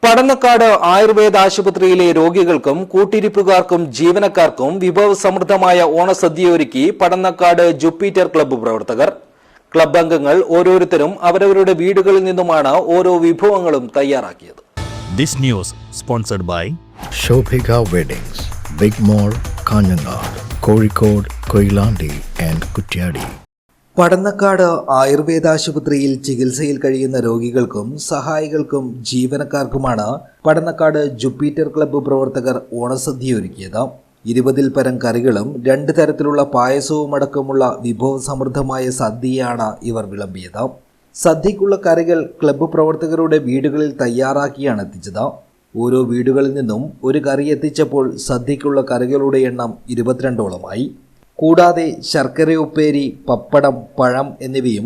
പടന്നക്കാട് ആയുർവേദ ആശുപത്രിയിലെ രോഗികൾക്കും കൂട്ടിരിപ്പുകാർക്കും ജീവനക്കാർക്കും വിഭവസമൃദ്ധമായ ഓണസദ്യയൊരുക്കി പടന്നക്കാട് ജുപ്പിറ്റർ ക്ലബ്ബ് പ്രവർത്തകർ. ക്ലബ്ബ് അംഗങ്ങൾ ഓരോരുത്തരും അവരവരുടെ വീടുകളിൽ നിന്നുമാണ് ഓരോ വിഭവങ്ങളും തയ്യാറാക്കിയത്. This news sponsored by Shobhika Weddings, Big Mall, Kanjangad, Kozhikode, Koilandi and Kutyadi. Padannakkad Ayurveda ആശുപത്രിയിൽ ചികിത്സയിൽ കഴിയുന്ന രോഗികൾക്കും സഹായികൾക്കും ജീവനക്കാർക്കുമാണ് പടന്നക്കാട് ജുപ്പിറ്റർ ക്ലബ്ബ് പ്രവർത്തകർ ഓണസദ്യ ഒരുക്കിയത്. 20-ൽ പരം കറികളും 2 തരത്തിലുള്ള പായസവും അടക്കമുള്ള വിഭവസമൃദ്ധമായ സദ്യയാണ് ഇവർ വിളമ്പിയത്. സദ്യക്കുള്ള കറികൾ ക്ലബ്ബ് പ്രവർത്തകരുടെ വീടുകളിൽ തയ്യാറാക്കിയാണ് എത്തിച്ചത്. ഓരോ വീടുകളിൽ നിന്നും ഒരു കറി എത്തിച്ചപ്പോൾ സദ്യക്കുള്ള കറികളുടെ എണ്ണം 22ഓളമായി. കൂടാതെ ശർക്കര ഉപ്പേരി, പപ്പടം, പഴം എന്നിവയും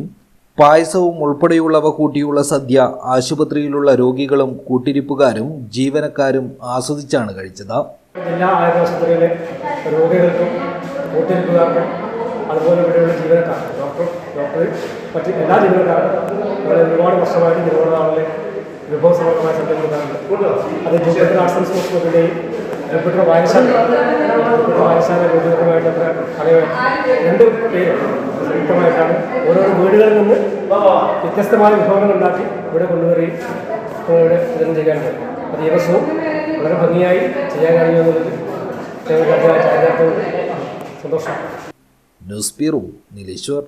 പായസവും ഉൾപ്പെടെയുള്ളവ കൂട്ടിയുള്ള സദ്യ ആശുപത്രിയിലുള്ള രോഗികളും കൂട്ടിരിപ്പുകാരും ജീവനക്കാരും ആസ്വദിച്ചാണ് കഴിച്ചത്. ജില്ലാ ആശുപത്രിയിലെ രോഗികൾക്കും കൂട്ടിരിപ്പുകാർക്കും അതുപോലെ ഇവിടെയുള്ള ജീവനക്കാർക്കും ഡോക്ടർ മറ്റ് എല്ലാ ജീവനക്കാർക്കും ഇവിടെ ഒരുപാട് വർഷമായിട്ട് നിരവധി ആളുകളെ വിഭവസമൃദ്ധമായ സദ്യ കൊടുക്കാറുണ്ട്. അത് ജുപ്പിറ്റർ ആർട്സ് ആൻഡ് സ്പോർട്സ് ക്ലബിൻ്റെയും ജുപ്പിറ്റർ വായനശാല രോഗികൾക്കുമായിട്ട് രണ്ട് പേര് സംയുക്തമായിട്ടാണ് ഓരോരോ വീടുകളിൽ നിന്ന് വ്യത്യസ്തമായ വിഭവങ്ങൾ ഉണ്ടാക്കി ഇവിടെ കൊണ്ടുവരികയും ഇവിടെ വിതരണം ചെയ്യാറുണ്ട്. അത് ഈ വർഷവും വളരെ ഭംഗിയായി ചെയ്യാൻ കഴിയുമെന്നുള്ളത് ഞങ്ങൾക്ക് അതിനായിട്ട് സന്തോഷം. News bureau, Nileshwar.